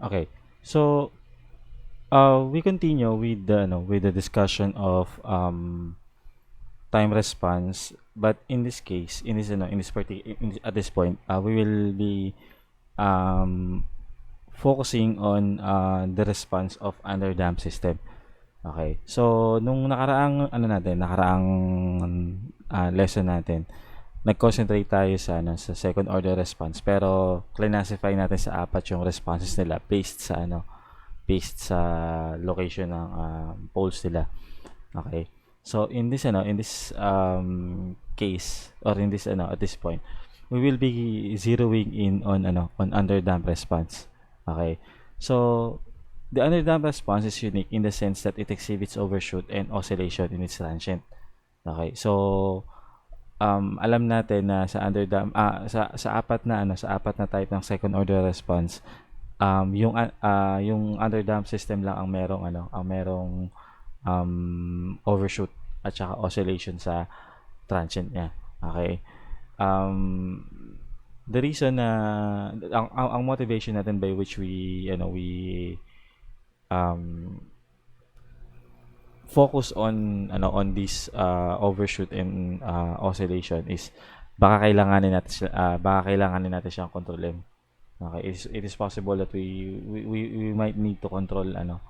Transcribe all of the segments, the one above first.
Okay. So, we continue with the discussion of time response, but in this case, in this in this at this point, we will be um focusing on the response of under dam system. Okay. So, nung nakaraang lesson natin, nag-concentrate tayo sa sa second order response, pero classify natin sa apat yung responses nila based sa location ng poles nila. Okay. So in this case, or in this at this point, we will be zeroing in on on underdamped response. Okay. So the underdamped response is unique in the sense that it exhibits overshoot and oscillation in its transient. Okay. So alam natin na sa sa apat na type ng second order response, yung underdamped system lang ang merong overshoot at saka oscillation sa transient niya. Okay. Um, the reason na ang motivation natin by which we um, focus on this overshoot and oscillation is baka kailanganin natin siyang kontrolin. Okay, it is possible that we might need to control that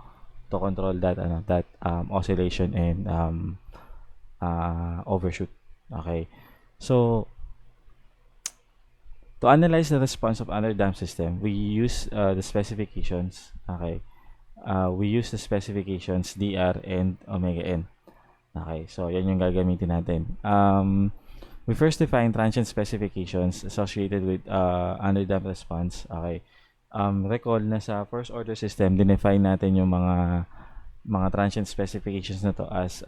oscillation and overshoot. Okay. So to analyze the response of under dam system, we use the specifications. Okay. We use the specifications dr and omega n. Okay. So yan yung gagamitin natin. We first define transient specifications associated with under dam response. Okay. Recall na sa first order system, dinefine natin yung mga transient specifications na to as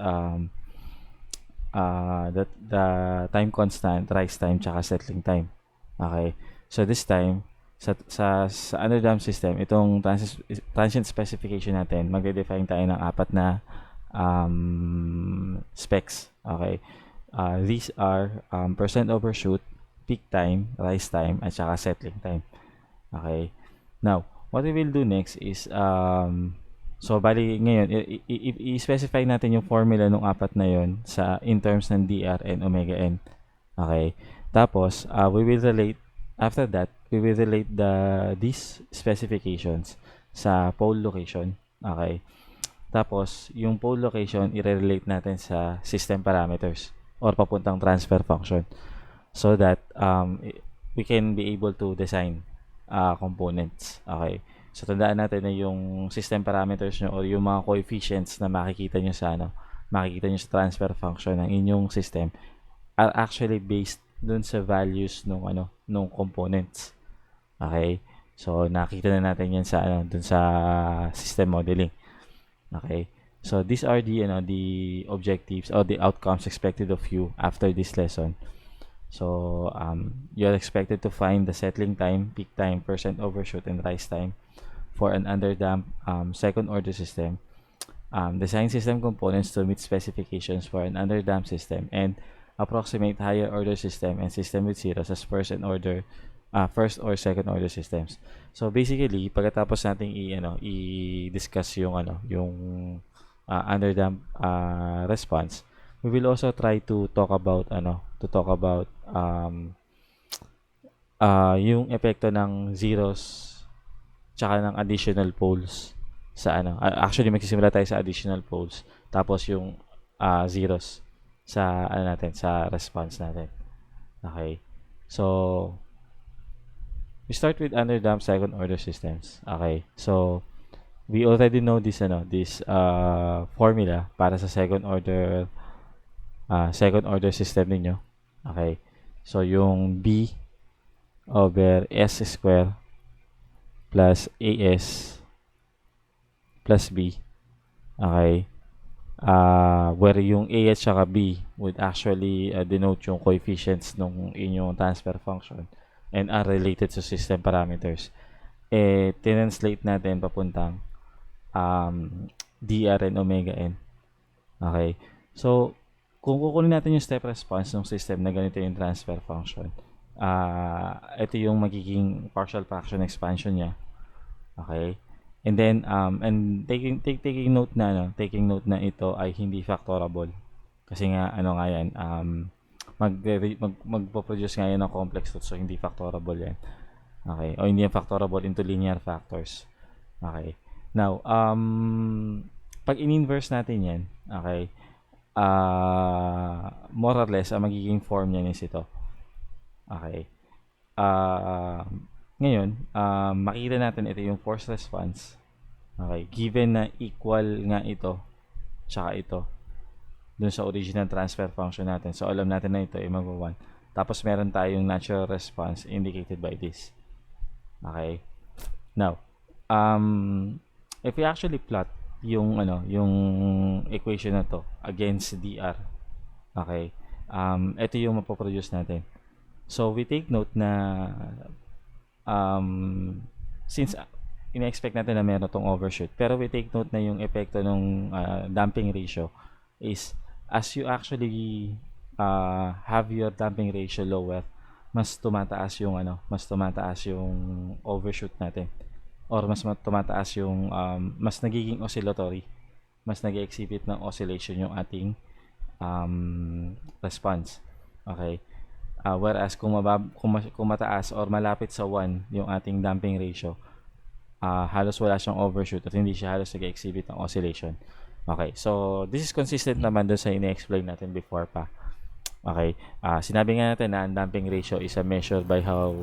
the time constant, rise time, tsaka settling time. Okay. So this time, sa under dam system, itong transient specification natin, magde-define tayo ng apat na specs. Okay. These are percent overshoot, peak time, rise time, at saka settling time. Okay. Now, what we will do next is so bali ngayon i-specify natin yung formula ng apat na yon in terms ng dr and omega n. Okay. Tapos we will relate after that these specifications sa pole location. Okay. Tapos yung pole location i-relate natin sa system parameters or papuntang transfer function so that we can be able to design components. Okay. So tandaan natin na yung system parameters nyo or yung mga coefficients na makikita nyo sa transfer function ng inyong system are actually based dun sa values nung components. Okay? So nakita na natin yan sa dun sa system modeling. Okay? So these are the objectives or the outcomes expected of you after this lesson. So you're expected to find the settling time, peak time, percent overshoot, and rise time for an underdamped second order system. Design system components to meet specifications for an underdamped system and approximate higher order system and system with zeros as first or second order systems. So basically, pagkatapos nating i-discuss yung underdamped response, we will also try to talk about yung epekto ng zeros tsaka ng additional poles sa actually magsisimula tayo sa additional poles tapos yung zeros sa sa response natin. Okay. So we start with underdamped second order systems. Okay. So we already know this formula para sa second order system ninyo. Okay. So yung B over S square plus AS plus B. Okay. Where yung A at saka B would actually denote yung coefficients ng inyong transfer function and are related to system parameters. Tinranslate natin papuntang dr and omega n. Okay. So, kung kukunin natin yung step response ng system na ganito yung transfer function, ito yung magiging partial fraction expansion niya. Okay? And then and taking note na ito ay hindi factorable. Kasi nga ano nga yan, magpo-produce nga yan ng complex root, so hindi factorable yan. Okay? O hindi yan factorable into linear factors. Okay? Now, pag in-inverse natin yan, okay, more or less, ang magiging form niyan is ito. Okay. Ngayon, makita natin ito yung force response. Okay. Given na equal nga ito, tsaka ito, dun sa original transfer function natin. So, alam natin na ito ay mag-1. Tapos, meron tayong natural response indicated by this. Okay. Now, if we actually plot yung equation na to against dr, okay, ito yung mapoproduce natin. So we take note na since ina-expect natin na meron tong overshoot, pero we take note na yung epekto ng damping ratio is as you actually have your damping ratio lower, mas tumataas yung overshoot natin, or mas tumataas yung mas nagiging oscillatory, mas nag-exhibit ng oscillation yung ating response. Okay. Whereas kung mataas or malapit sa 1 yung ating damping ratio, halos wala siyang overshoot at hindi siya halos nag-exhibit ng oscillation. Okay, so this is consistent naman doon sa ina-explain natin before pa. Okay, sinabi nga natin na ang damping ratio is a measure by how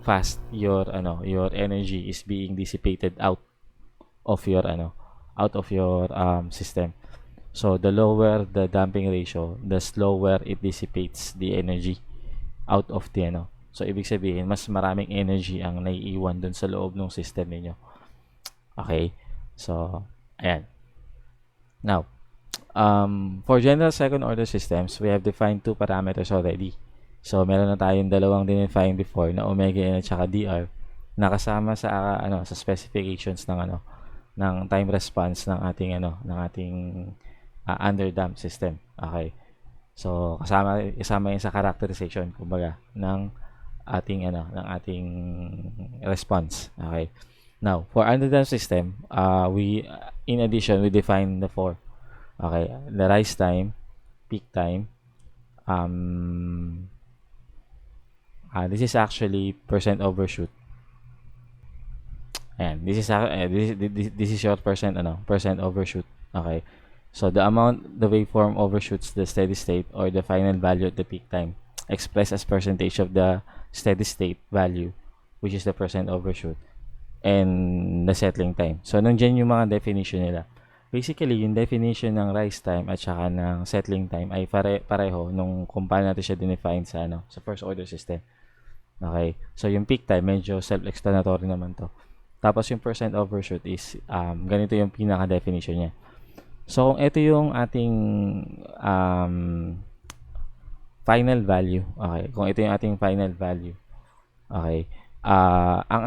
fast your energy is being dissipated out of your system. So the lower the damping ratio, the slower it dissipates the energy out of the So ibig sabihin, mas maraming energy ang naiiwan dun sa loob ng system niyo. Okay? So ayan. Now, for general second order systems, we have defined two parameters already. So meron na tayong dalawang dinefine before na omega n at saka dr, nakasama sa sa specifications ng time response ng ating underdamped system. Okay? So kasama yan sa characterization kumbaga ng ating response. Okay? Now, for underdamped system, we in addition we define the four. Okay, the rise time, peak time. This is actually percent overshoot. And this is your percent overshoot. Okay. So the amount the waveform overshoots the steady state or the final value at the peak time, expressed as percentage of the steady state value, which is the percent overshoot, and the settling time. So nandiyan yung mga definition nila. Basically, yung definition ng rise time at saka ng settling time ay pareho nung kung paano natin siya dinefine sa first order system. Okay? So yung peak time medyo self-explanatory naman to. Tapos yung percent overshoot is ganito yung pinaka-definition niya. So kung ito yung ating final value, okay? Kung ito yung ating final value, okay? Ang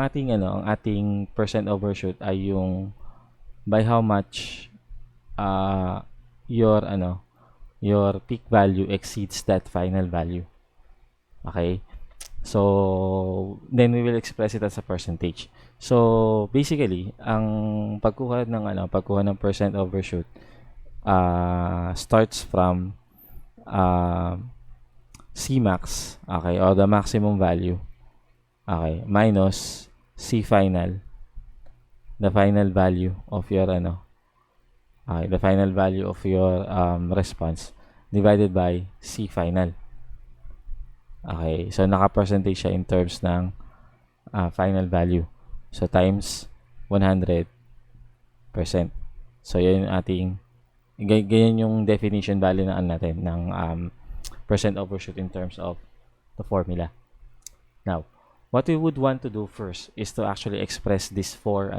ating percent overshoot ay yung by how much your peak value exceeds that final value. Okay? So then we will express it as a percentage. So basically, ang pagkuha ng percent overshoot starts from Cmax, okay, or the maximum value, okay, minus C final, the final value of your the final value of your response divided by C final. Okay, so naka-percentage siya in terms ng final value. So times 100%. So yan yung ating ganyan yung definition value na natin ng percent overshoot in terms of the formula. Now, what we would want to do first is to actually express these four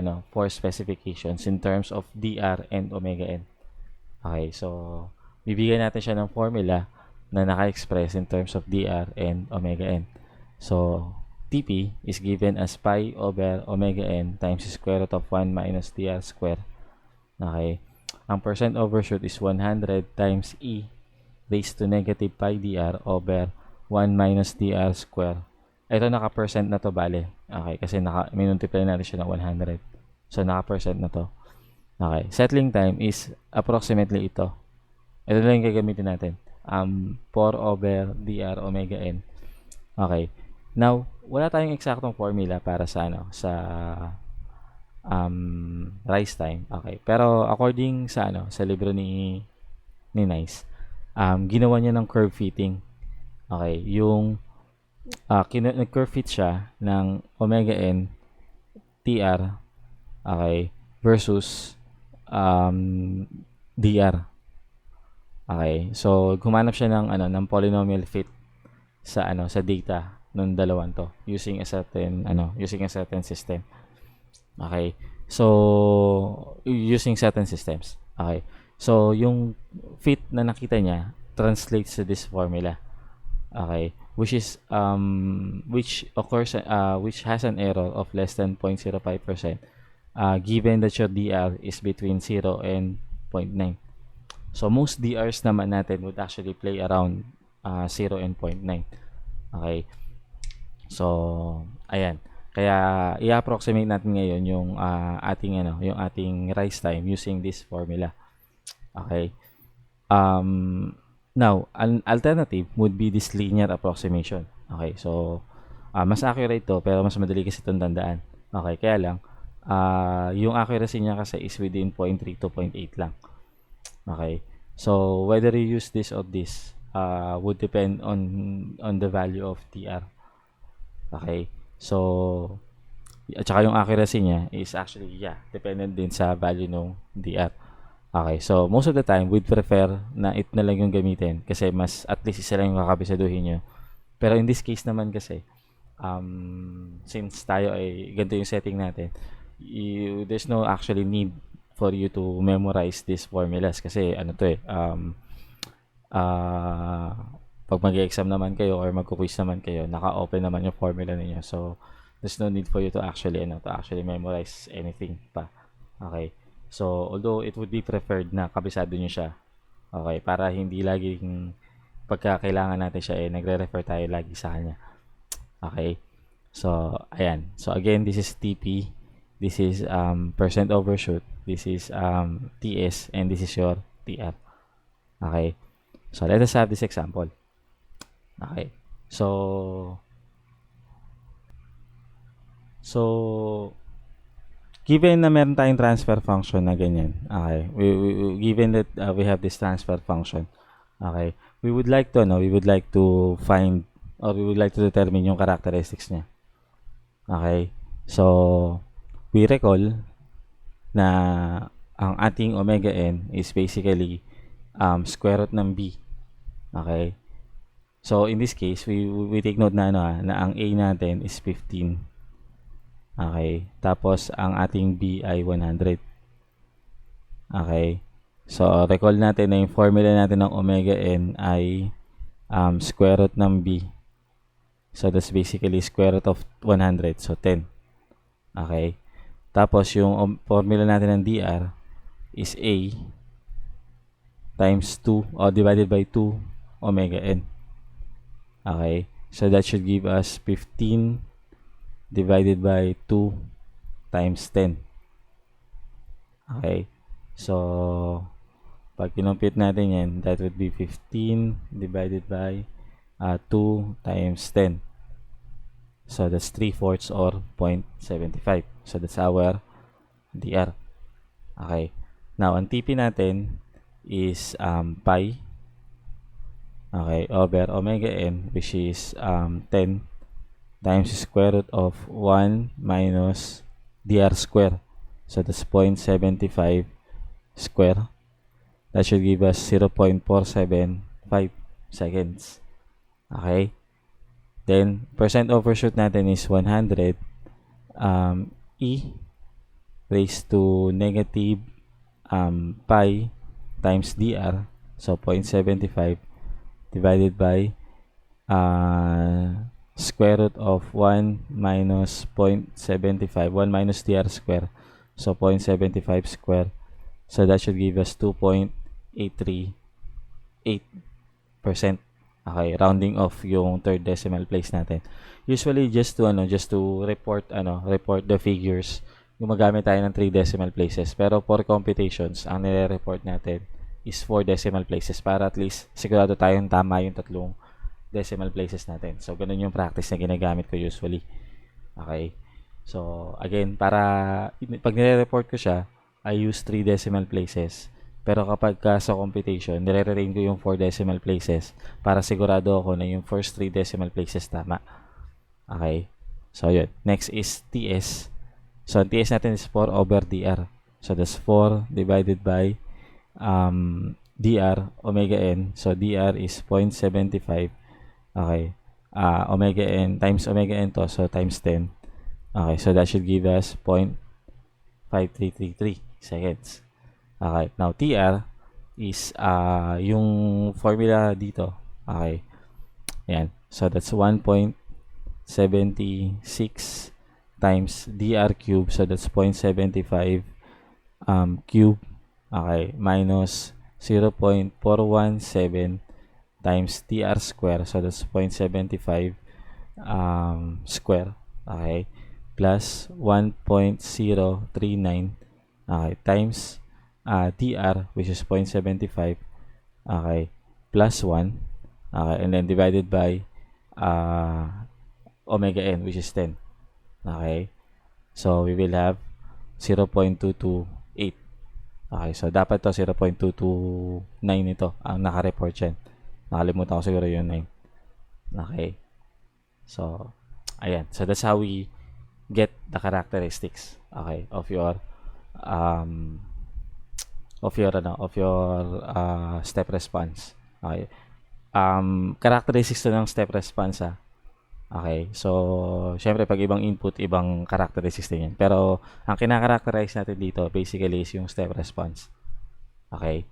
specifications in terms of dr and omega n. Okay, so bibigyan natin siya ng formula na naka-express in terms of dr and omega n. So Tp is given as pi over omega n times the square root of 1 minus dr square. Okay, ang percent overshoot is 100 times e raised to negative pi dr over 1 minus dr square. Ito naka-percent na to bale. Okay, kasi may multiply natin siya ng 100. So, naka-percent na to. Okay. Settling time is approximately ito. Ito lang yung gagamitin natin. 4 over dr omega n. Okay. Now, wala tayong eksaktong formula para sa rise time. Okay. Pero according sa sa libro ni Nice, ginawa niya ng curve fitting. Okay, yung nag-curve fit siya ng omega n TR, okay, versus DR. Okay, so gumanap siya ng polynomial fit sa data ng dalawang to using a certain system. Okay, so using certain systems. Okay, so yung fit na nakita niya translates to this formula. Okay, which has an error of less than 0.05%, given that your DR is between 0 and 0.9. So most DRs naman natin would actually play around 0 and 0.9. Okay. So ayan. Kaya i-approximate natin ngayon yung ating rise time using this formula. Okay. Now, an alternative would be this linear approximation. Okay, so mas accurate to pero mas madali kasi itong tandaan. Okay, kaya lang yung accuracy niya kasi is within 0.3 to 0.8 lang. Okay, so whether you use this or this would depend on the value of TR. Okay, so at saka yung accuracy niya is actually dependent din sa value ng DR. Okay, so most of the time, we'd prefer na it na lang yung gamitin kasi mas at least isa lang yung kakabisaduhin nyo. Pero in this case naman kasi, since tayo ay ganito yung setting natin, there's no actually need for you to memorize these formulas kasi pag mag-exam naman kayo or magko-quiz naman kayo, naka-open naman yung formula niyo. So, there's no need for you to actually memorize anything pa. Okay. So, although it would be preferred na kabisado nyo siya, okay, para hindi laging pagkakailangan natin siya, nagre-refer tayo lagi sa kanya. Okay? So, ayan. So, again, this is TP. This is percent overshoot. This is TS. And this is your TR. Okay? So, let us have this example. Okay? So, given na meron tayong transfer function na ganyan, okay, given that we have this transfer function, okay, we would like to find or we would like to determine yung characteristics niya. Okay, so we recall na ang ating omega n is basically square root ng b. Okay, so in this case we take note na na ang a natin is 15. Okay. Tapos, ang ating B ay 100. Okay. So, recall natin na yung formula natin ng omega n ay square root ng B. So, that's basically square root of 100. So, 10. Okay. Tapos, yung formula natin ng dr is A times 2 or divided by 2 omega n. Okay. So, that should give us 15 divided by 2 times 10. Okay. So, pag kinumpute natin yan, that would be 15 divided by 2 times 10. So, that's 3/4 or 0.75. So, that's our DR. Okay. Now, ang TP natin is pi, okay, over omega n, which is 10 times square root of 1 minus dr square. So that's 0.75 square. That should give us 0.475 seconds. Okay. Then, percent overshoot natin is 100 e raised to negative pi times dr. So 0.75 divided by square root of 1 minus 0.75, 1 minus dr square, so 0.75 square, so that should give us 2.838%. Okay, rounding off yung third decimal place natin. Usually just to report the figures gumagamit tayo ng 3 decimal places. Pero for computations, ang nire-report natin is 4 decimal places para at least sigurado tayong tama yung tatlong decimal places natin. So, ganun yung practice na ginagamit ko usually. Okay? So, again, pag nire-report ko siya, I use 3 decimal places. Pero kapag sa computation, nire-retain ko yung 4 decimal places para sigurado ako na yung first 3 decimal places tama. Okay? So, yun. Next is TS. So, ang TS natin is 4 over DR. So, that's 4 divided by DR, omega n. So, DR is 0.75. Okay. Omega n times omega n to. So, times 10. Okay. So, that should give us 0.5333 seconds. Okay. Now, TR is yung formula dito. Okay. Yan. So, that's 1.76 times dr cube. So, that's 0.75 cube. Okay. Minus 0.417 times dr square. So, that's 0.75 square. Okay. Plus 1.039 okay, times dr, which is 0.75. Okay. Plus 1. Okay. And then divided by omega n, which is 10. Okay. So, we will have 0.228. Okay. So, dapat to 0.229 ito ang naka-report dyan. Nakalimutan ko siguro yung 9. Okay. So, ayan. So, that's how we get the characteristics, okay, of your step response. Okay. Characteristics to ng step response, Okay. So, syempre, pag ibang input, ibang characteristics din yan. Pero, ang kinakarakterize natin dito, basically, is yung step response. Okay.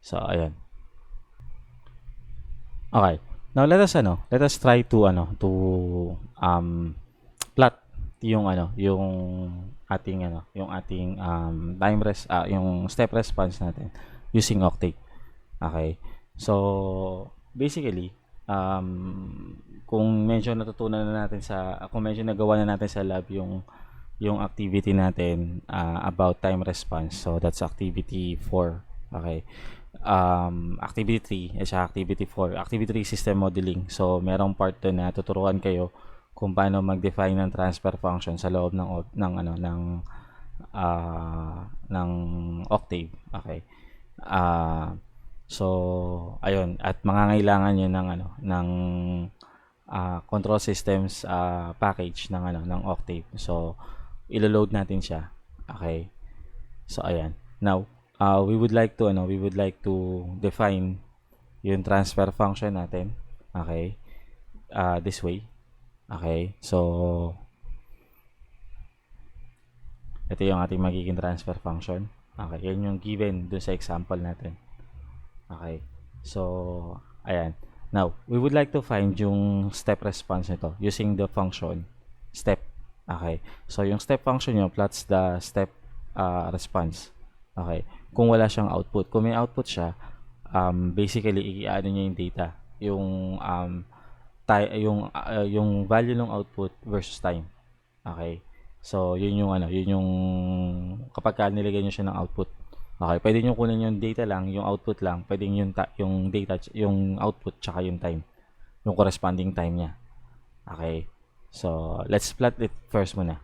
So, ayan. Okay. Now, let us try to plot yung ating yung step response natin using Octave. Okay. So, basically, kung medyo natutunan na natin kung medyo nagawa na natin sa lab yung activity natin about time response. So, that's activity 4. Okay. Activity 3 at activity 4. Activity 3, system modeling. So, merong part doon na tuturuan kayo kung paano mag-define ng transfer function sa loob ng Octave. Okay. So, ayun, at mangangailangan yun ng control systems package ng Octave. So, ilo-load natin siya. Okay. So, ayan. Now, we would like to define yung transfer function natin. Okay. This way. Okay. So, ito yung ating magiging transfer function. Okay. Yan yung given doon sa example natin. Okay. So, ayan. Now, we would like to find yung step response nito using the function step. Okay. So, yung step function nyo plots the step response. Okay. Kung wala siyang output. Kung may output siya, basically, i-ano niya yung data. Yung value ng output versus time. Okay. So, yun yung kapag nilagay niyo siya ng output. Okay, pwede niyo kunin yung data lang, yung output lang, pwedeng yung data, yung output tsaka yung time. Yung corresponding time niya. Okay. So, let's plot it first muna.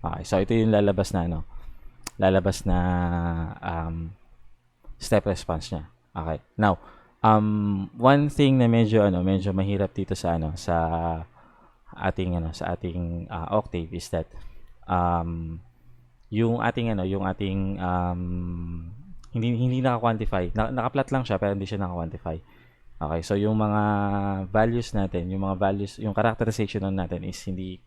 Okay, so ito yung lalabas na step response niya. Okay. Now, one thing na medyo mahirap dito sa ating Octave is that yung ating hindi naka-quantify. Naka-plot lang siya pero hindi siya naka-quantify. Okay, so yung mga values natin, yung characterization natin is hindi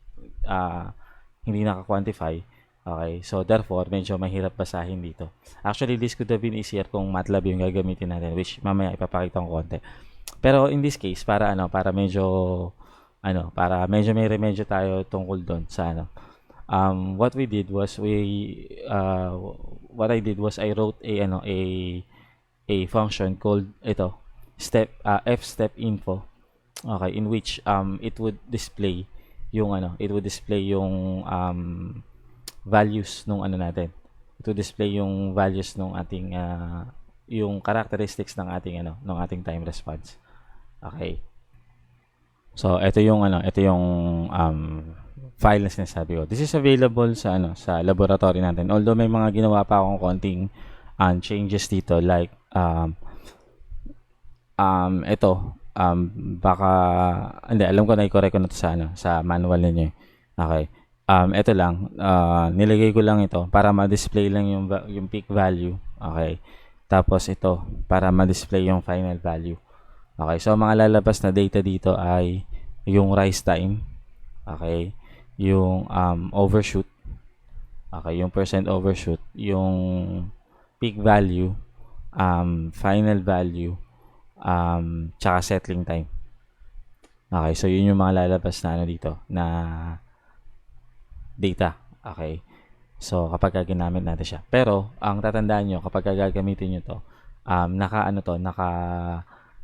naka-quantify. Okay, so therefore medyo mahirap basahin dito. Actually, this could have been easier kung MATLAB yung gagamitin natin, which mamaya ipapakita ko konti. Pero in this case, para medyo may remedyo tayo tungkol doon sa what I did was I wrote a function called f step info. Okay, in which it would display yung values nung ano natin. It would display yung values nung ating yung characteristics ng ating ng ating time response. Okay. So ito yung file na sinasabi ko. This is available sa laboratory natin. Although may mga ginawa pa akong konting changes dito, like ito baka hindi, alam ko na i-correct ko na to sa manual ninyo. Okay. Ito lang, nilagay ko lang ito para ma-display lang yung peak value. Okay. Tapos ito para ma-display yung final value. Okay. So mga lalabas na data dito ay yung rise time. Okay. Yung overshoot. Okay, yung percent overshoot, yung peak value, final value, tsaka settling time. Okay, so yun yung mga lalabas na dito na data. Okay. So kapag ginamit natin siya. Pero ang tatandaan nyo kapag gagamitin nyo to, naka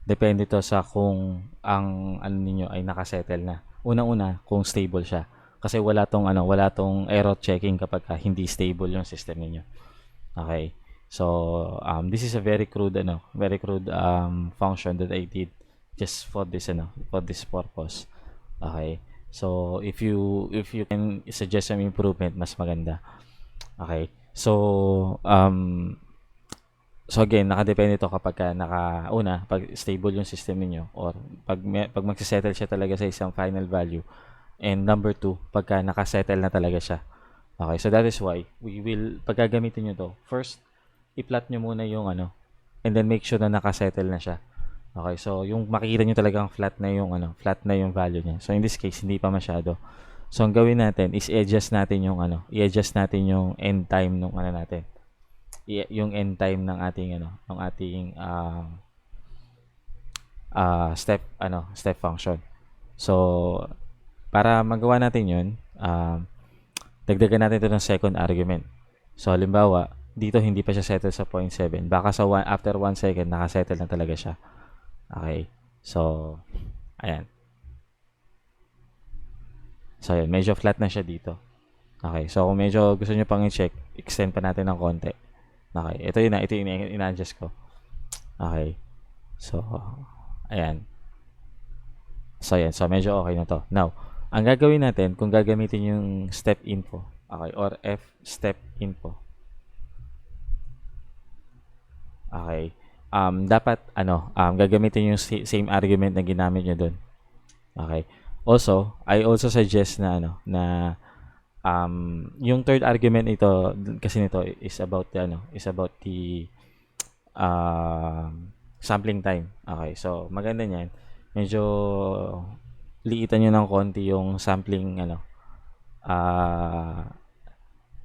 depende to sa kung ang ninyo ay nakasettle na. Unang-una kung stable siya. Kasi wala tong error checking kapag hindi stable yung system niyo. Okay. So this is a very crude function that I did just for this purpose. Okay. So if you can suggest some improvement, mas maganda. Okay. So again, nakadepende ito kapag pag stable yung system niyo, or pag magse-settle siya talaga sa isang final value, and number 2 pagka nakasettle na talaga siya. Okay, so that is why pag gagamitin nyo to, first i-plot nyo muna yung and then make sure na nakasettle na siya. Okay, so yung makikita nyo talagang flat na yung value niya. So in this case, hindi pa masyado. So ang gawin natin is i-adjust natin yung end time nung natin. Yung end time ng ating step function. So para magawa natin yun, dagdagan natin ito ng second argument. So halimbawa, dito hindi pa siya settle sa 0.7. Baka after 1 second, nakasettle na talaga siya. Okay. So, ayan. So, ayan. Medyo flat na siya dito. Okay. So, kung medyo gusto nyo pang i-check, extend pa natin ng konti. Okay. Ito yung ina-adjust ko. Okay. So, ayan. So, ayan. So, medyo okay na to. Now, ang gagawin natin, kung gagamitin yung step info, okay, or F step info. Okay. Dapat gagamitin yung same argument na ginamit nyo dun. Okay. Also, I also suggest na yung third argument ito kasi nito is about the sampling time. Okay. So, maganda niyan. Medyo liitan nyo ng konti yung sampling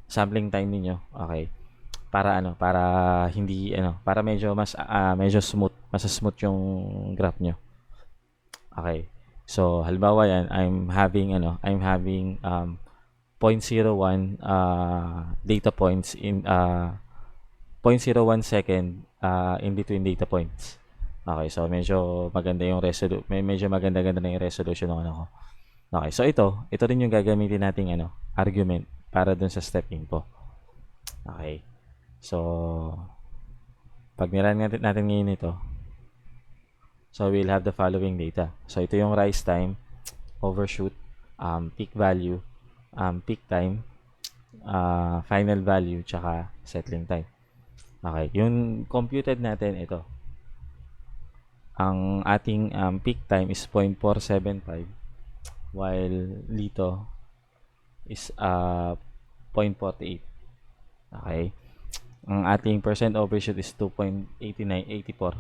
sampling time niyo. Okay. Para hindi para medyo smooth, mas smooth yung graph nyo. Okay. So halimbawa yan, I'm having 0.01 data points in 0.01 second in between data points. Okay, so medyo maganda yung medyo maganda-ganda na yung resolution ng ko. Okay, so ito rin yung gagamitin nating argument para dun sa step info. Okay. So, pag niran natin ngayon ito, so we'll have the following data. So, ito yung rise time, overshoot, peak value, peak time, final value, tsaka settling time. Okay, yung computed natin ito. Ang ating peak time is 0.475 while dito is 0.48. Okay. Ang ating percent overshoot is 2.8984.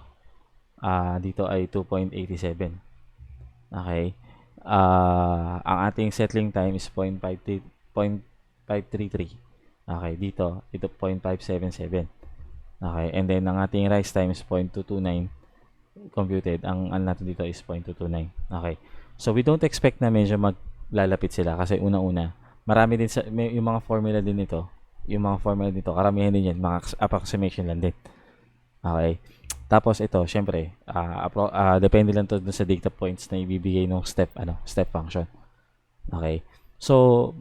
Dito ay 2.87. Okay. Ang ating settling time is 0.533. Okay, dito ito 0.577. Okay, and then ang ating rise time is 0.229 computed. Ang natin dito is 0.229. Okay. So we don't expect na medyo maglalapit sila kasi una-una, marami din yung mga formula din nito. Yung mga formula dito, karamihan din yan, mga approximation lang din. Okay. Tapos ito, syempre, depende lang to dun sa data points na ibibigay ng step function. Okay. So,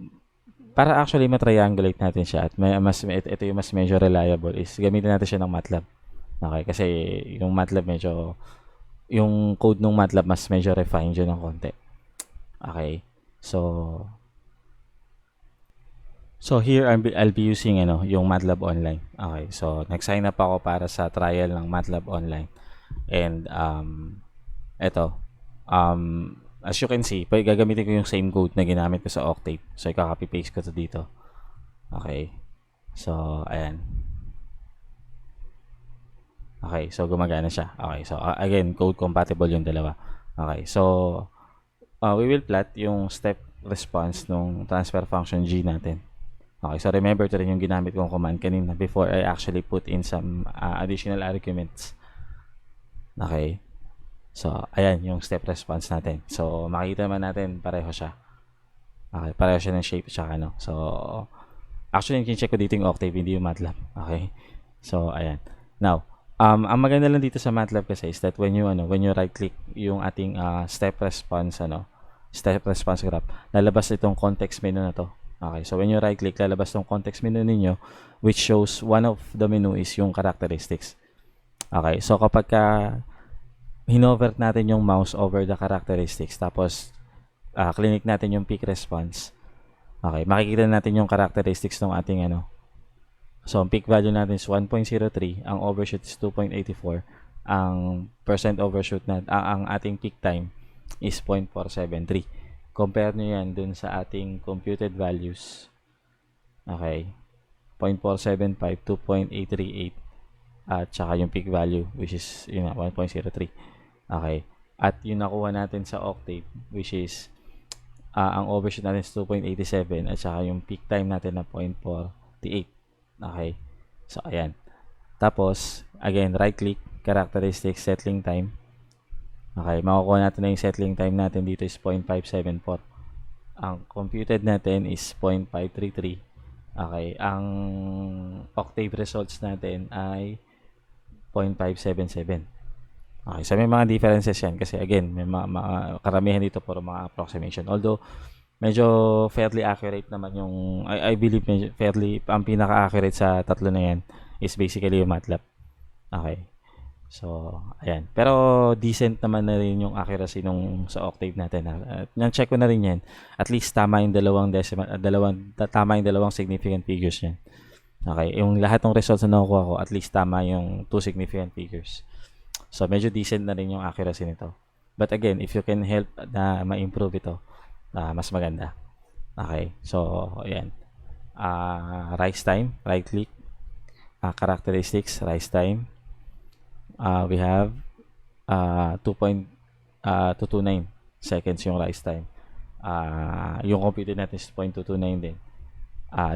para actually ma-triangulate natin siya at ito yung mas medyo reliable is gamitin natin siya ng MATLAB. Okay, kasi yung MATLAB medyo yung code ng MATLAB mas medyo refined yun ng konti. Okay. So here I'll be using yung MATLAB Online. Okay. So nag-sign up ako para sa trial ng MATLAB Online. And eto as you can see, gagamitin ko yung same code na ginamit ko sa Octave. So i-copy paste ko to dito. Okay. So ayan. Okay, so gumagana siya. Okay, so again, code compatible yung dalawa. Okay, so we will plot yung step response nung transfer function G natin. Okay, so remember to rin yung ginamit kong command kanina before I actually put in some additional arguments. Okay, so ayan yung step response natin. So makikita naman natin pareho siya. Okay, pareho siya ng shape tsaka So actually yung check ko dito yung Octave, hindi yung MATLAB. Okay, so ayan. Now, ang maganda lang dito sa MATLAB kasi is that when you right click yung ating step response graph, lalabas itong context menu na to. Okay, so when you right click, lalabas itong context menu ninyo which shows one of the menu is yung characteristics. Okay, so kapag hinovert natin yung mouse over the characteristics tapos click natin yung peak response. Okay, makikita natin yung characteristics ng ating So, ang peak value natin is 1.03, ang overshoot is 2.84, ang percent overshoot ang ating peak time is 0.473. Compare nyo yan dun sa ating computed values. Okay. 0.475, 2.838, at saka yung peak value which is 1.03. Okay. At yung nakuha natin sa Octave which is ang overshoot natin is 2.87 at saka yung peak time natin na 0.48. Okay. So, ayan. Tapos, again, right-click, characteristics, settling time. Okay. Makukuha natin na yung settling time natin dito is 0.574. Ang computed natin is 0.533. Okay. Ang Octave results natin ay 0.577. Okay. So, may mga differences yan kasi, again, may mga karamihan dito puro mga approximation. Although, medyo fairly accurate naman yung I believe medyo fairly ang pinaka-accurate sa tatlo na yan is basically yung MATLAB. Okay. So, ayan. Pero decent naman na rin yung accuracy nung sa Octave natin. Nang check ko na rin yan. At least tama yung tama yung dalawang significant figures yan. Okay. Yung lahat ng results na nakuha ko, at least tama yung 2 significant figures. So, medyo decent na rin yung accuracy nito. But again, if you can help na ma-improve ito, mas maganda. Okay. So, ayan. Rise time. Right click. Characteristics. Rise time. We have 2.229 seconds yung rise time. Yung computed natin is 0.229 din.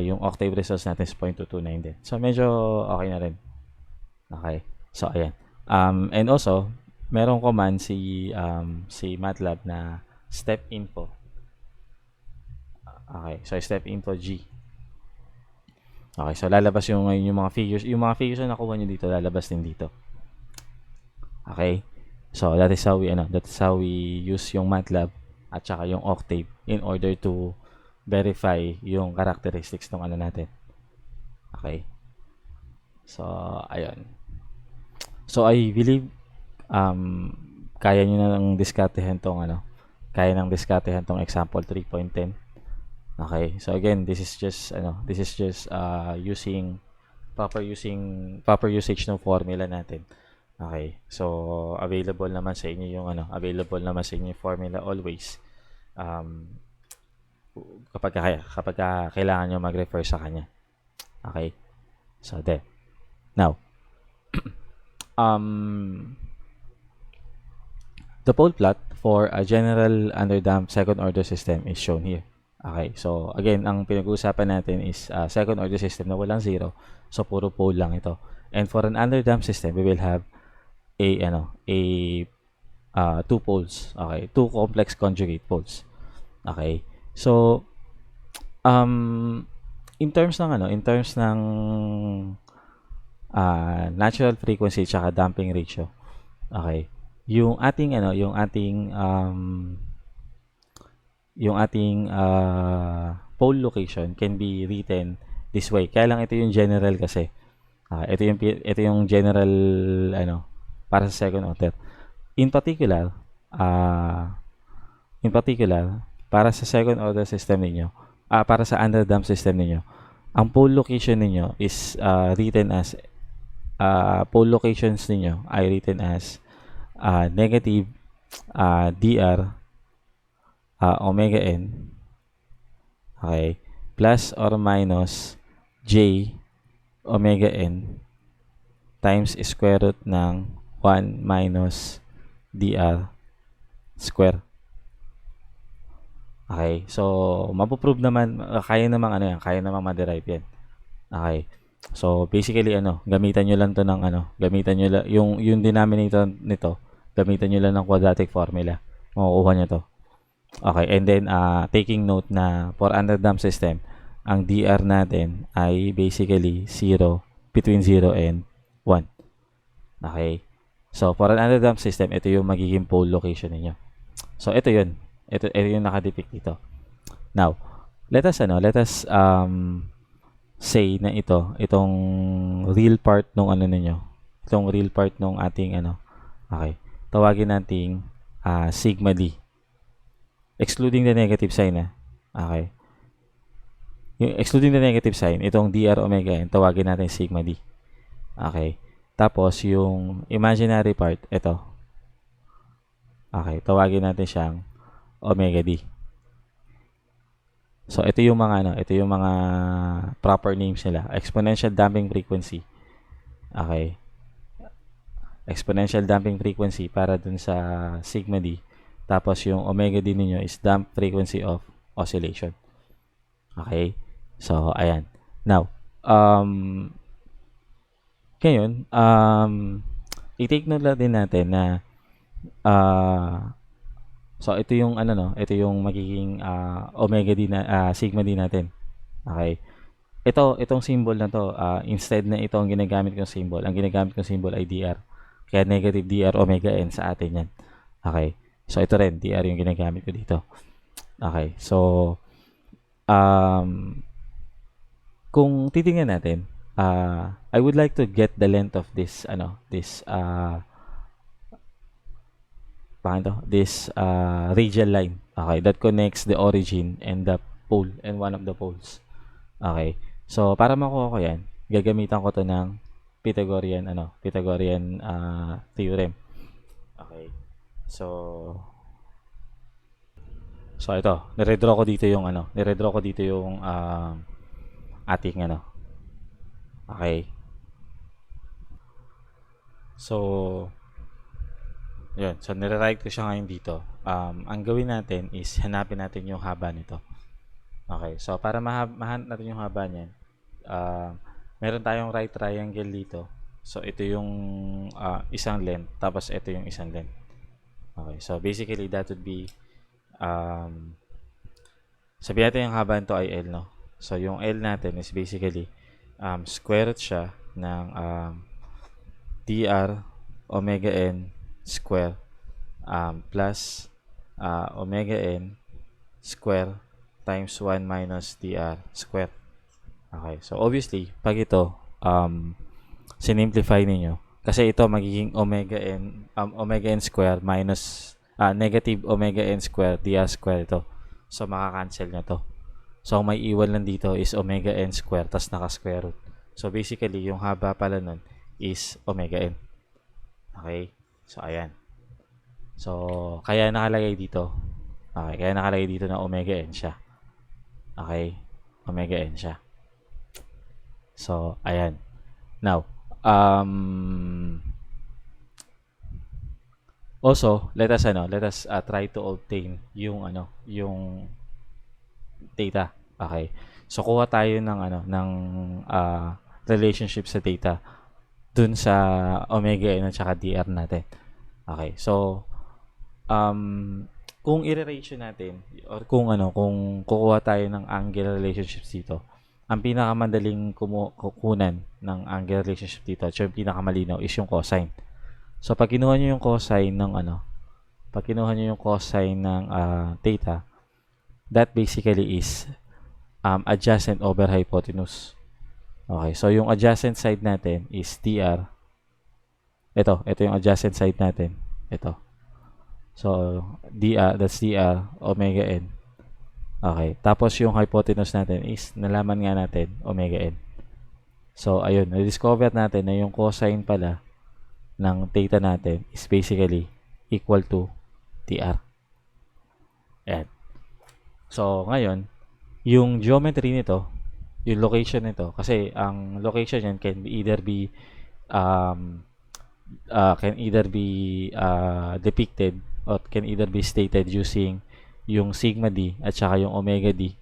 Yung Octave results natin is 0.229 din. So, medyo okay na rin. Okay. So, ayan. And also, merong command si MATLAB na step info. Okay, so step info G. Okay, so lalabas yung mga figures. Yung mga figures na nakuha nyo dito, lalabas din dito. Okay? So that is how we use yung MATLAB at saka yung Octave in order to verify yung characteristics ng natin. Okay? So, ayun. So I believe kaya nyo na lang diskartehan tong tong example 3.10. Okay, so again, this is just using proper usage ng formula natin. Okay, so available naman sa inyo yung formula always. Kapag kailangan nyo mag-refer sa kanya. Okay, so there. Now, the pole plot for a general underdamped second order system is shown here. Okay, so again, ang pinag-uusapan natin is second order system na walang zero. So puro pole lang ito. And for an underdamped system, we will have two poles. Okay, two complex conjugate poles. Okay. So in terms ng natural frequency tsaka damping ratio. Okay. Yung ating ano, yung ating pole location can be written this way. Kaya lang ito yung general kasi. Ito yung general ano para sa second order. In particular, ah para sa second order system ninyo, para sa underdamped system ninyo, ang pole location ninyo is written as pole locations ninyo ay written as negative dr omega n, okay, plus or minus j omega n times square root ng 1 minus dr square. Okay, so mapoprove naman, kaya namang ano yan, kaya namang ma-derive yan. Okay. So basically ano, gamitan niyo lang 'to ng ano, gamitan niyo lang yung denominator nito, gamitan niyo lang ng quadratic formula. Makukuha niyo 'to. Okay, and then taking note na for underdamped system, ang DR natin ay basically 0, between 0 and 1. Okay. So for an underdamped system, ito yung magiging pole location niyo. So ito 'yun. Ito yung naka-depict dito. Now, let us say na itong real part nung ano ninyo, itong real part nung ating ano, okay, tawagin nating sigma d, excluding the negative sign okay, yung excluding the negative sign, itong dr omega n, tawagin natin sigma d, okay, tapos yung imaginary part, ito, okay, tawagin natin siyang omega d. So ito yung mga proper names nila. Exponential damping frequency. Okay. Exponential damping frequency para dun sa sigma d. Tapos yung omega d ninyo is damp frequency of oscillation. Okay. So ayan. Now, ngayon, i-take note lang din natin na so ito yung ano no, ito yung magiging omega d na sigma d natin. Okay. Itong symbol na to, instead na ito ang ginagamit kong symbol, ang ginagamit kong symbol ay dr. Kaya negative dr omega n sa atin yan. Okay. So ito rin, dr yung ginagamit ko dito. Okay. So kung titingnan natin, I would like to get the length of this radial line, okay, that connects the origin and the pole and one of the poles. Okay. So para makuha ko 'yan, gagamitan ko 'to ng Pythagorean theorem. Okay. So ito, niredraw ko dito yung ating ano. Okay. So yun. So, nire-write ko siya ngayon dito. Ang gawin natin is hanapin natin yung haba nito. Okay. So, para mahanap natin yung haba niyan, meron tayong right triangle dito. So, ito yung isang length. Tapos, ito yung isang length. Okay. So, basically, that would be sabihin natin yung haba nito ay L, no? So, yung L natin is basically square root siya ng dr omega n square plus omega n square times 1 minus dr square. Okay, so obviously, pag ito, sinimplify ninyo, kasi ito magiging omega n square minus negative omega n square dr square ito. So, makakancel na to. So, may iwan lang dito is omega n square tas naka-square root. So, basically, yung haba pala nun is omega n. Okay? So, ayan. So, kaya nakalagay dito. Okay, kaya nakalagay dito na omega n siya. Okay? Omega n siya. So, ayan. Now, also, let us try to obtain yung data. Okay? So, kuha tayo ng relationship sa data dun sa omega n at saka dr natin. Okay. So, kung i-ratio natin or kung kukuha tayo ng angle relationships dito, ang pinakamadaling kukunan ng angle relationship dito at yung pinakamalinaw is yung cosine. So, pag kinuha nyo yung cosine ng theta, that basically is adjacent over hypotenuse. Okay, so yung adjacent side natin is dr. Ito yung adjacent side natin. Ito. So, that's dr omega n. Okay, tapos yung hypotenuse natin is nalaman nga natin omega n. So, ayun, na-discover natin na yung cosine pala ng theta natin is basically equal to dr. Ayan. So, ngayon, yung geometry nito, yung location nito, kasi ang location yan can either be depicted or can either be stated using yung sigma d at saka yung omega d,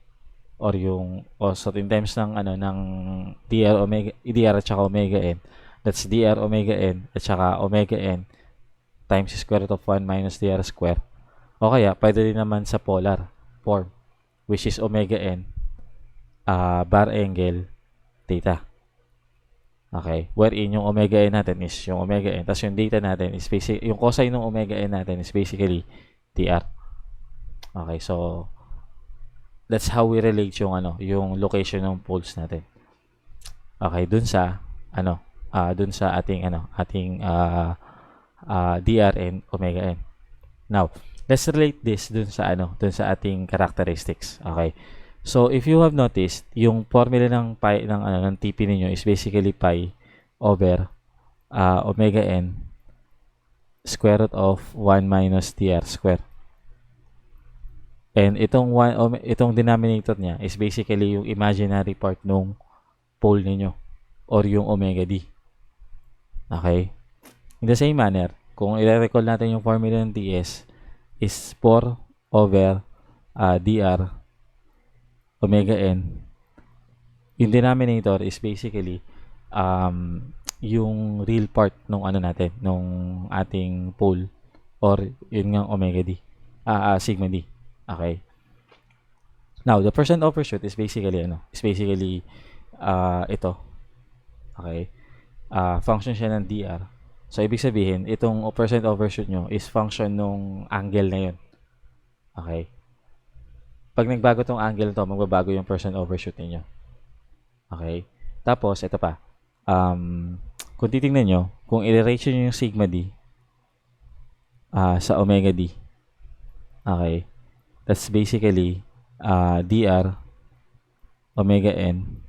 or yung so in terms ng ng dr at saka omega n, that's dr omega n at saka omega n times square root of 1 minus dr square, o kaya pwede din naman sa polar form, which is omega n bar angle theta. Okay, wherein yung omega n natin is yung omega n, tapos yung theta natin is yung cosine ng omega n natin is basically dr. Okay, so that's how we relate yung yung location ng poles natin. Okay, dun sa ating dr and omega n. Now, let's relate this dun sa ating characteristics. Okay. So, if you have noticed, yung formula ng pi ng TP ninyo is basically pi over omega n square root of 1 minus dr square. And itong denominator niya is basically yung imaginary part nung pole ninyo or yung omega d. Okay? In the same manner, kung i-recall natin yung formula ng ds is 4 over dr omega n. Yung denominator is basically yung real part nung nung ating pole, or yun nga omega d, sigma d. Okay. Now, the percent overshoot is basically ito. Okay. Function siya ng dr. So, ibig sabihin, itong percent overshoot nyo is function nung angle na yun. Okay. Pag nagbago tong angle to, magbabago yung percent overshoot niyo. Okay? Tapos, ito pa. Kung titingnan nyo, kung i-ratio nyo yung sigma d sa omega d, okay, that's basically dr omega n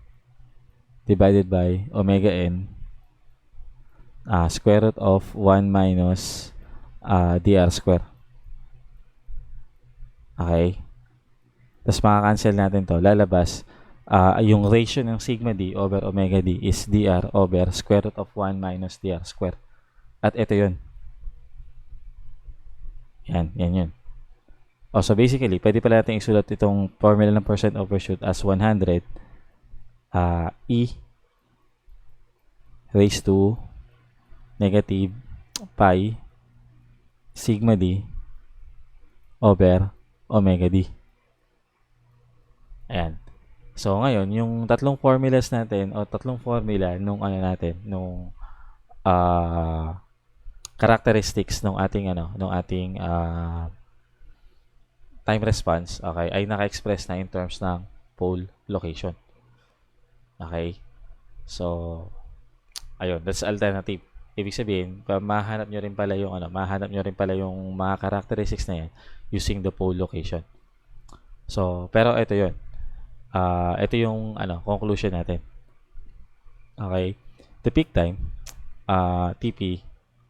divided by omega n square root of 1 minus dr square. Okay? Tapos makakancel natin to. Lalabas, yung ratio ng sigma d over omega d is dr over square root of 1 minus dr square. At ito yun. Yan yun. So basically, pwede pala natin isulat itong formula ng percent overshoot as 100 e raised to negative pi sigma d over omega d. Ayan. So, ngayon, yung tatlong formulas natin o tatlong formula nung characteristics nung ating time response, okay, ay naka-express na in terms ng pole location. Okay? So, ayun, that's alternative. Ibig sabihin, mahanap nyo rin pala yung mga characteristics na yan using the pole location. So, pero ito yun. Ito yung conclusion natin. Okay? The peak time, TP,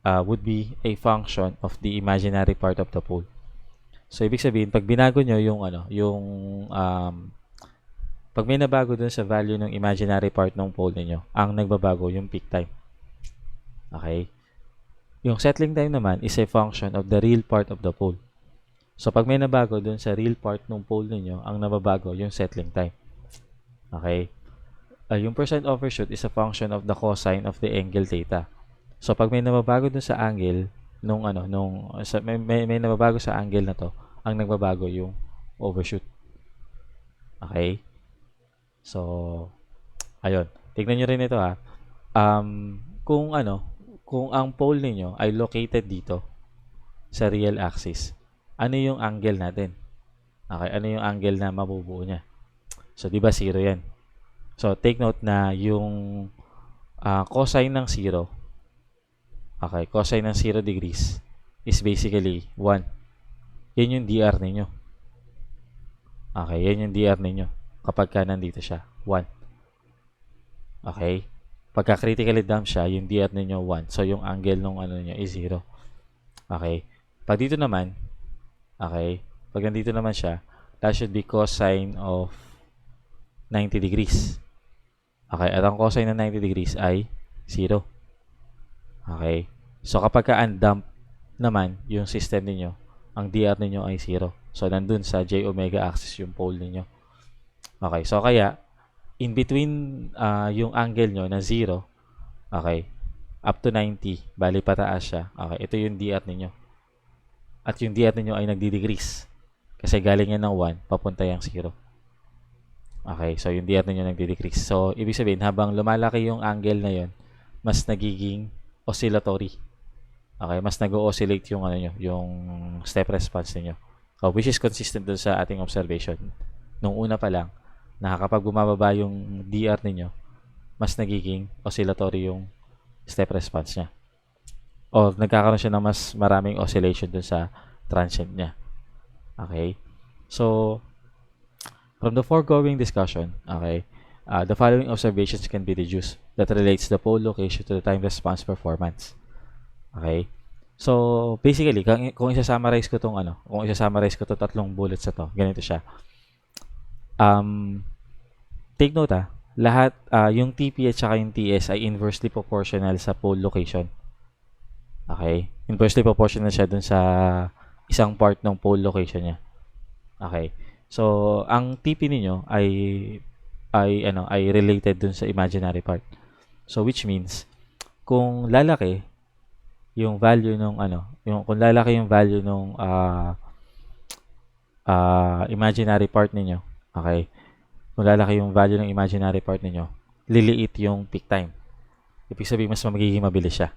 would be a function of the imaginary part of the pole. So, ibig sabihin, pag binago nyo pag may nabago dun sa value ng imaginary part ng pole ninyo, ang nagbabago yung peak time. Okay? Yung settling time naman is a function of the real part of the pole. So, pag may nabago dun sa real part ng pole ninyo, ang nababago yung settling time. Okay? Yung percent overshoot is a function of the cosine of the angle theta. So, pag may nababago dun sa angle, may nababago sa angle na to, ang nagbabago yung overshoot. Okay? So, Ayun, tignan niyo rin ito, kung ano, kung ang pole ninyo ay located dito sa real axis, ano yung angle natin? Okay, ano yung angle na mabubuo niya? So, 'di ba zero 'yan? So, take note na yung cosine ng zero, okay, cosine ng 0 degrees is basically 1. Yan yung DR ninyo. Okay, yan yung DR ninyo kapag ka nandito siya, 1. Okay? Pagka critically damped siya, yung DR ninyo 1. So, yung angle nung ano niya is 0. Okay? Pag dito naman, okay, pag nandito naman siya, that should be cosine of 90 degrees. Okay, at ang cosine ng 90 degrees ay 0. Okay? So, kapag ka-undamp naman yung system ninyo, ang DR ninyo ay 0. So, nandun sa J omega axis yung pole ninyo. Okay, so kaya, in between yung angle nyo na 0, okay, up to 90, bali pataas siya. Okay, ito yung DR ninyo. At yung DR ninyo ay nagdi-decrease. Kasi galing yan ng 1, papunta yung 0. Okay, so yung DR ninyo nagdi-decrease. So, ibig sabihin, habang lumalaki yung angle na yon, mas nagiging oscillatory. Okay, mas nag-oscillate yung ano nyo, yung step response niyo. So, which is consistent dun sa ating observation. Nung una pa lang, na kapag bumababa yung DR ninyo, mas nagiging oscillatory yung step response niya. O nagkakaroon siya ng mas maraming oscillation dun sa transient niya. Okay? So, from the foregoing discussion, okay, the following observations can be deduced that relates the pole location to the time response performance. Okay? So, basically, kung isa-summarize ko tong ano, kung isa-summarize ko to tatlong bullets na to, ganito siya. Take note lahat, yung TP at saka yung TS ay inversely proportional sa pole location. Okay? Inversely proportional siya dun sa isang part ng pole location niya. Okay? So, ang TP ninyo ay related dun sa imaginary part. So, which means, kung lalaki yung value nung kung lalaki yung value nung imaginary part ninyo, okay? Kung lalaki yung value ng imaginary part ninyo, liliit yung peak time. Ibig sabihin, mas magiging mabilis siya.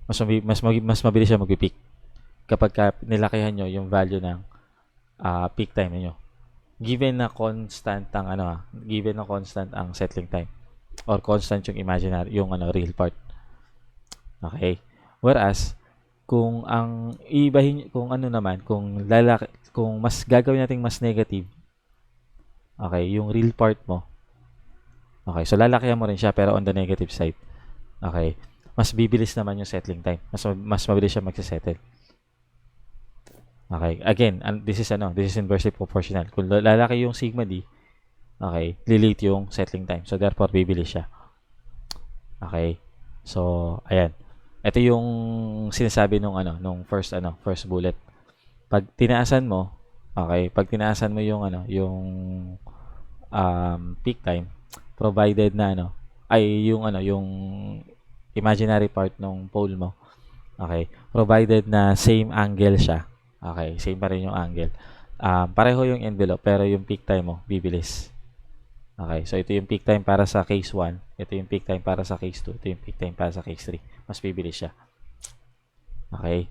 Mas mabilis siya mag-peak kapag nilakihan nyo yung value ng peak time ninyo. Given na constant ang settling time or constant yung imaginary, yung real part. Okay? Whereas, kung mas gagawin natin mas negative, okay, yung real part mo, okay, so lalakihan mo rin siya pero on the negative side, okay, mas bibilis naman yung settling time. Mas mabilis siya magse-settle. Okay, again, this is inversely proportional. Kung lalaki yung sigma d, okay, lilit yung settling time. So, therefore, bibilis siya. Okay, so, ayan. Ito yung sinasabi nung first bullet. Pag tinaasan mo yung peak time, provided na yung imaginary part ng pole mo. Okay, provided na same angle siya. Okay, same pa rin yung angle. Pareho yung envelope pero yung peak time mo bibilis. Okay, so ito yung peak time para sa case 1, ito yung peak time para sa case 2, ito yung peak time para sa case 3. Mas bibilis siya. Okay.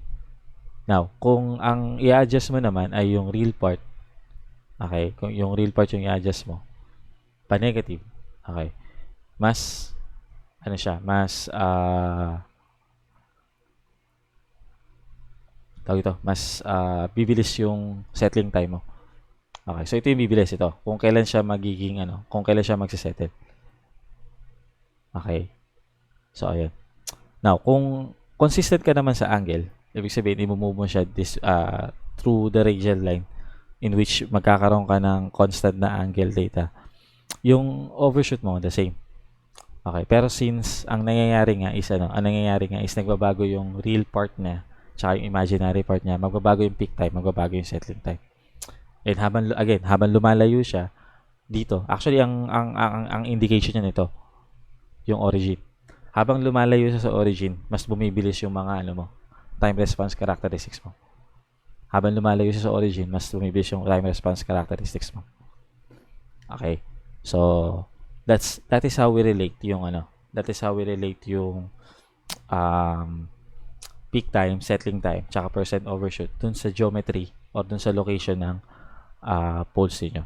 Now, kung ang i-adjust mo naman ay yung real part, okay, kung yung real part yung i-adjust mo, pa-negative, okay, mas bibilis yung settling time mo. Okay, so ito yung bibilis ito. Kung kailan siya magse-settle. Okay. So, ayan. Now, kung consistent ka naman sa angle, ibig sabihin, i-move mo siya through the radial line in which magkakaroon ka ng constant na angle data. Yung overshoot mo, the same. Okay, pero since ang nangyayari nga is nagbabago yung real part niya tsaka yung imaginary part niya, magbabago yung peak time, magbabago yung settling time. And habang lumalayo siya dito, actually ang indication niya nito, yung origin. Habang lumalayo siya sa origin, mas bumibilis yung mga time response characteristics mo. Habang lumalayo siya sa origin, mas bumibilis yung time response characteristics mo. Okay. So, That is how we relate yung that is how we relate yung um, peak time, settling time, tsaka percent overshoot dun sa geometry or dun sa location ng poles niyo.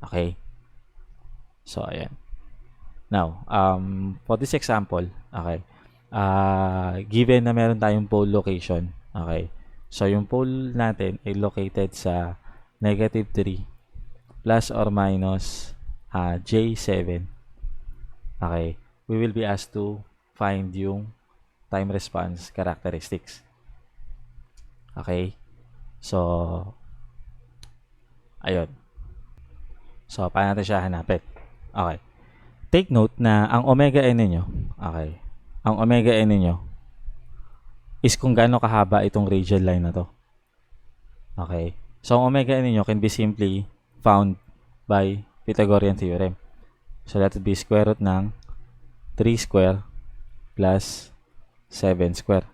Okay? So, ayan. Now, for this example, okay, given na meron tayong pole location, okay, so yung pole natin ay located sa -3 plus or minus J7. Okay, we will be asked to find yung time response characteristics. Okay, so, ayun. So, paano natin siya hanapin? Okay. Take note na ang omega n ninyo, okay, ang omega n ninyo is kung gaano kahaba itong radial line na to. Okay. So, ang omega n ninyo can be simply found by Pythagorean theorem. So, that would be square root ng 3 square plus 7 square.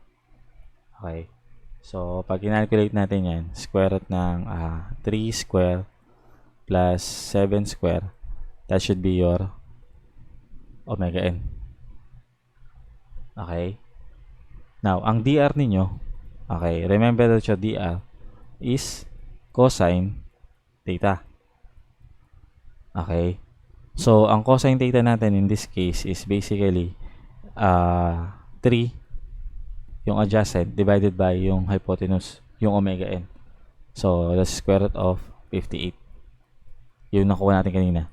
Okay. So, pag kinalculate natin yan, square root ng 3 square plus 7 square, that should be your omega n. Okay? Now, ang dr ninyo, okay, remember that your dr is cosine theta. Okay? So, ang cosine theta natin in this case is basically 3 yung adjacent divided by yung hypotenuse, yung omega n. So, that's square root of 58. Yung nakuha natin kanina.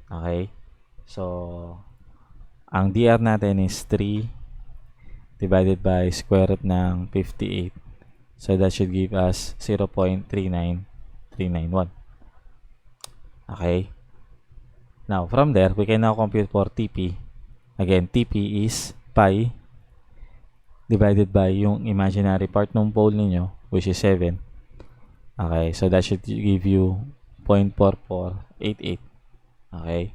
Okay? So, ang dr natin is 3 divided by square root ng 58. So, that should give us 0.39391. Okay? Now, from there, we can now compute for TP. Again, TP is pi divided by yung imaginary part ng pole ninyo, which is 7. Okay, so that should give you 0.4488. Okay?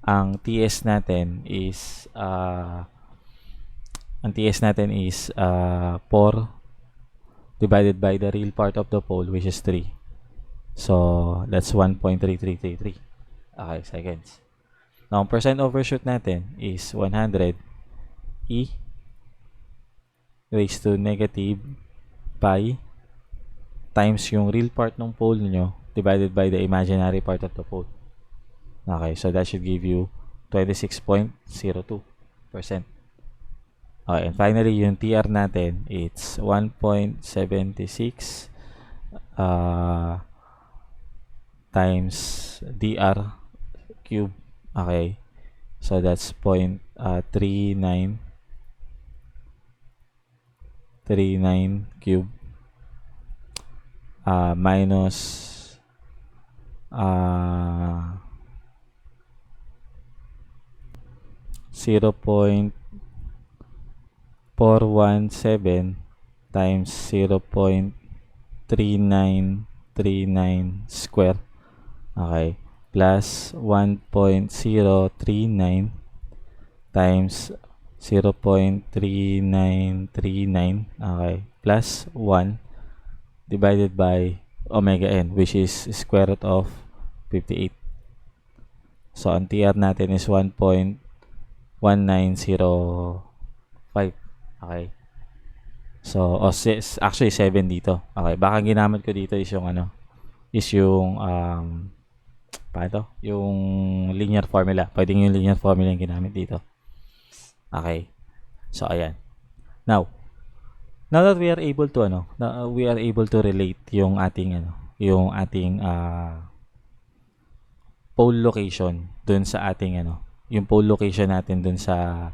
Ang TS natin is 4 divided by the real part of the pole, which is 3. So, that's 1.3333. Okay, seconds. Now, ang percent overshoot natin is 100 e raised to negative pi times yung real part ng pole nyo divided by the imaginary part of the pole. Okay, so that should give you 26.02%. Okay, and finally, yung TR natin, it's 1.76 times dr cube. Okay, so that's 0.39 cube minus 0.417 times 0.3939 square. Okay, plus 1.039 times 0.3939, okay, plus 1 divided by omega n, which is square root of 58. So, ang TR natin is 1.1905. Okay. So, actually 7 dito. Okay, baka ginamit ko dito is yung paano to? Yung linear formula. Pwedeng yung linear formula yung ginamit dito. Okay. So, ayan. Now that we are able to relate yung ating pole location dun sa ating yung pole location natin dun sa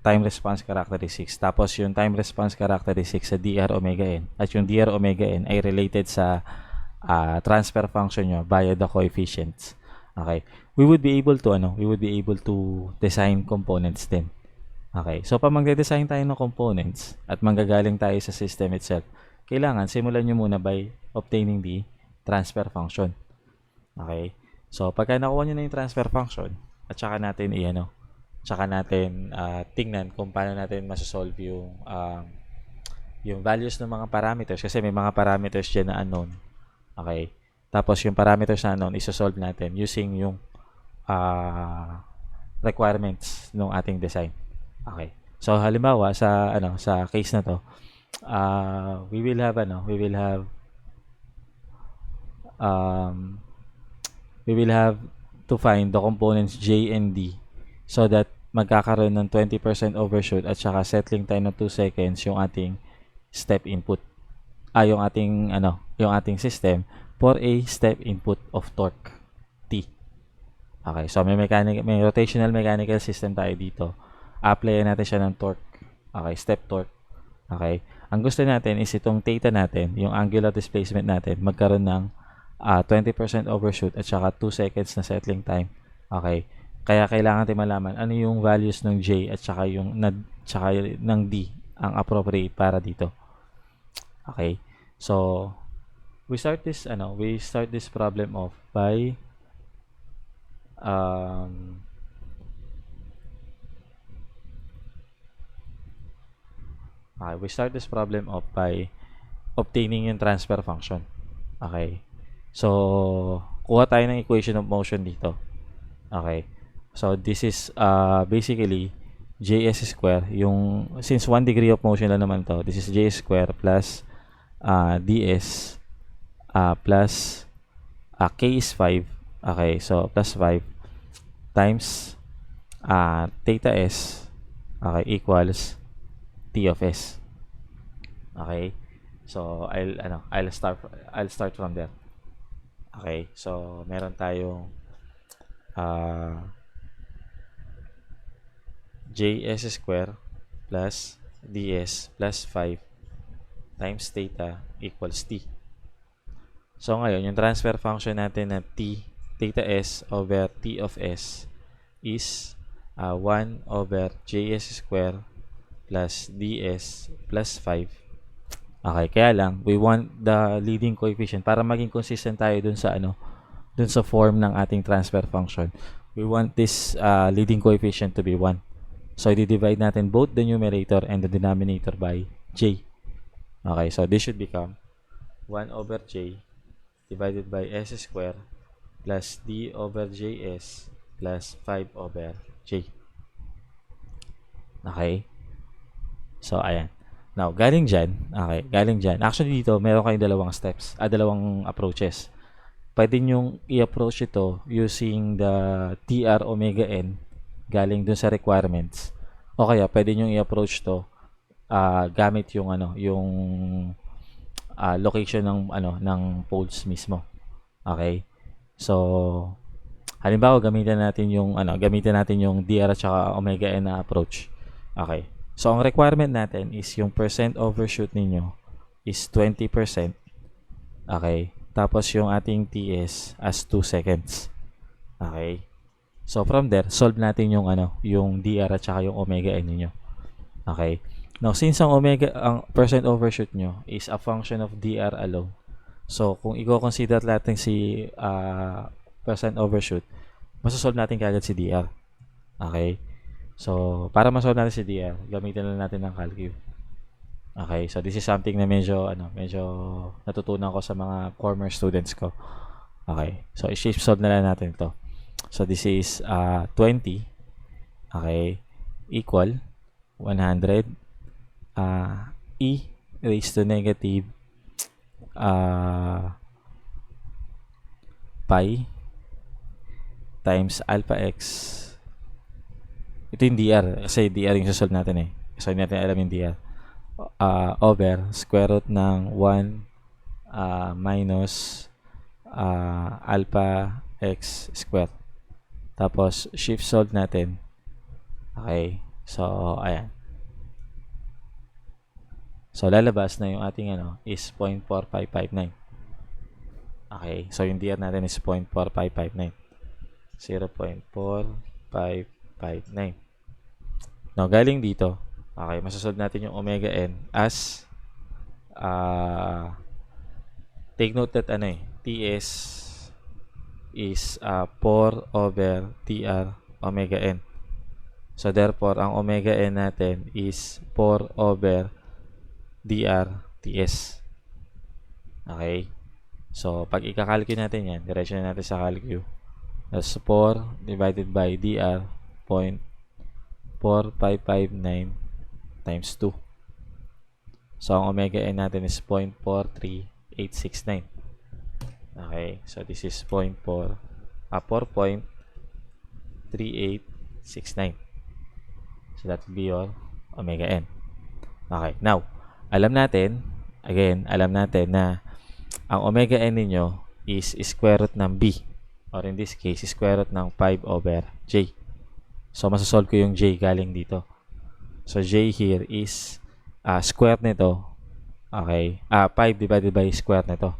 time response characteristics. Tapos yung time response characteristics sa dr omega n at yung dr omega n ay related sa transfer function nyo via the coefficients. Okay. We would be able to design components din. Okay. So, pag magde-design tayo ng components at manggagaling tayo sa system itself, kailangan simulan nyo muna by obtaining the transfer function. Okay. So, pagka nakuha nyo na yung transfer function, at saka natin tingnan kung paano natin masosolve yung values ng mga parameters, kasi may mga parameters dyan na unknown. Okay. Tapos yung parameters na unknown, isosolve natin using yung requirements ng ating design. Okay. So halimbawa sa case na to, we will have um, we will have to find the components J and D so that magkakaroon ng 20% overshoot at saka settling time ng 2 seconds yung ating step input. Yung ating system for a step input of torque T. Okay, so may rotational mechanical system tayo dito. Apply natin siya ng torque. Okay, step torque. Okay. Ang gusto natin is itong theta natin, yung angular displacement natin, magkaroon ng 20% overshoot at saka 2 seconds na settling time. Okay. Kaya kailangan natin malaman ano yung values ng J at saka ng D ang appropriate para dito. Okay. So we start this problem off by we start this problem off by obtaining yung transfer function. Okay. So, kuha tayo ng equation of motion dito. Okay. So, this is basically Js square. Since 1 degree of motion lang naman to, this is Js square plus ds plus k is 5. Okay. So, plus 5 times theta s equals T of S. Okay? So I'll start from there. Okay? So meron tayong Js square plus ds plus 5 times theta equals T. So ngayon, yung transfer function natin na theta s over T of S is 1 over Js square plus ds plus 5. Okay, kaya lang we want the leading coefficient para maging consistent tayo dun sa form ng ating transfer function. We want this leading coefficient to be 1. So i-divide natin both the numerator and the denominator by j. Okay, so this should become 1 over j divided by s square plus d over js plus 5 over j. Okay? So, ayan. Now, galing dyan. Actually, dito, meron kayong dalawang approaches. Pwede nyong i-approach ito using the TR omega n galing dun sa requirements. O kaya, pwede nyong i-approach to gamit yung location ng poles mismo. Okay? So, halimbawa, gamitin natin yung DR at saka omega n na approach. Okay. So, ang requirement natin is yung percent overshoot ninyo is 20%. Okay. Tapos, yung ating TS as 2 seconds. Okay. So, from there, solve natin yung DR at saka yung omega n ninyo. Okay. Now, since ang percent overshoot nyo is a function of DR alone, so, kung i-consider natin si percent overshoot, masasolve natin kagad si DR. Okay. So, para masolve natin si DR, gamitin lang natin ng calcu. Okay, so this is something na medyo natutunan ko sa mga former students ko. Okay, so i-shape solve na lang natin ito. So, this is 20, okay, equal 100 e raised to negative pi times alpha x. Ito yung DR. Kasi DR yung sasolve natin eh. So, hindi natin alam yung DR. Over square root ng 1 minus alpha x square. Tapos, shift solve natin. Okay. So, ayan. So, lalabas na yung ating is 0.4559. Okay. So, yung DR natin is 0.4559. 0.4559. Now, galing dito, okay, masasolve natin yung omega n as take note that TS is 4 over TR omega n. So, therefore, ang omega n natin is 4 over DR TS. Okay? So, pag ikakalculate natin yan, diretso na natin sa calcu. That's 4 divided by dr 0.4559 times 2. So, ang omega n natin is 0.43869. Okay, so this is 4.3869. So, that will be your omega n. Okay, now, alam natin na ang omega n ninyo is square root ng b, or in this case, square root ng 5 over j. So, masasolve ko yung j galing dito. So, j here is square nito. Okay, 5 divided by square nito.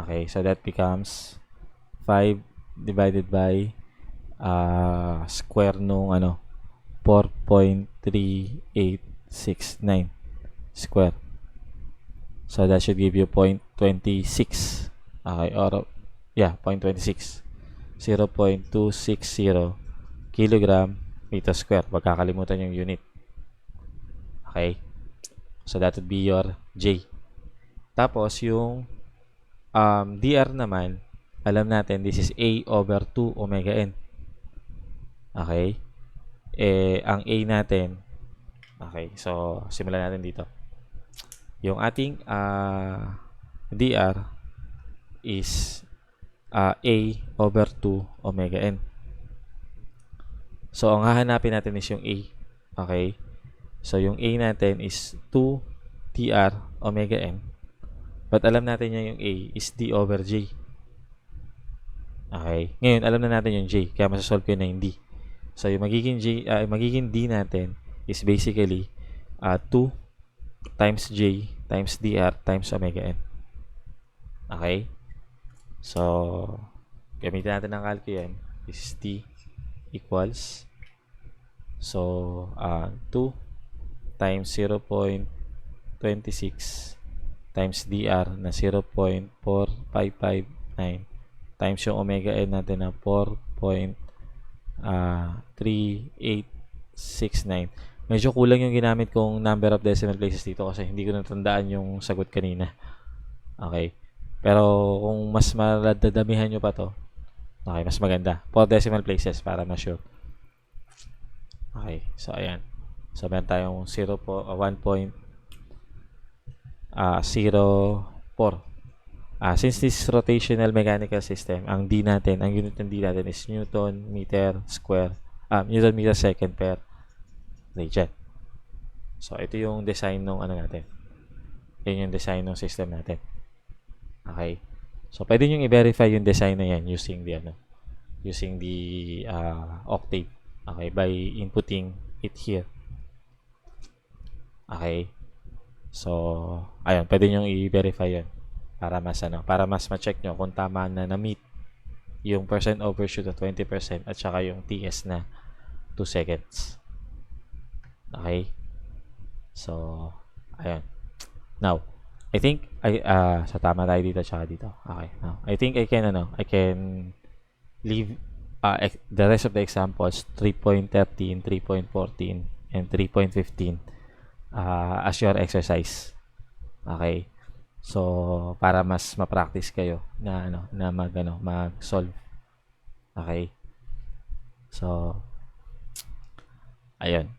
Okay, so that becomes 5 divided by square nung 4.3869 square. So that should give you 0.26. Okay, or yeah, 0.26. 0.260 kilogram meter square. Huwag kakalimutan yung unit. Okay? So that would be your J. Tapos yung dr naman, alam natin this is A over 2 omega n. Okay? Ang A natin, okay, so simulan natin dito. Yung ating dr is A over 2 omega n. So, ang hahanapin natin is yung A. Okay? So, yung A natin is 2 dr omega n. But alam natin yung A is d over j. Okay? Ngayon, alam na natin yung j. Kaya masasolve ko na yung d. So, yung magiging d natin is basically 2 times j times dr times omega n. Okay? So, gamitin natin ang calcu yan. This is d equals, so 2 times 0.26 times dr na 0.4559 times yung omega n natin na 4.3869. Medyo kulang yung ginamit kong number of decimal places dito kasi hindi ko natandaan yung sagot kanina. Okay. Pero kung mas madadamihan nyo pa to, okay, mas maganda. 4 decimal places para ma-sure. Okay, so ayan. So meron tayong 1.04. Since this is rotational mechanical system, ang D natin, ang unit ng D natin is Newton meter square, Newton meter second per radian. So ito yung design ng natin. Yan yung design ng system natin. Okay. So pwede nyo i-verify yung design na yan using the octave. Okay, by inputting it here. Okay. So, ayun, pwede nyo i-verify yun para mas ma-check nyo kung tama na na-meet yung percent overshoot na 20% at saka yung TS na 2 seconds. Okay. So, ayun. Now, I think sa tama tayo dito tsaka dito. Okay. Now, I think I can leave the rest of the examples 3.13, 3.14 and 3.15 as your exercise. Okay? So, para mas ma-practice kayo na mag-solve. Okay? So, ayun.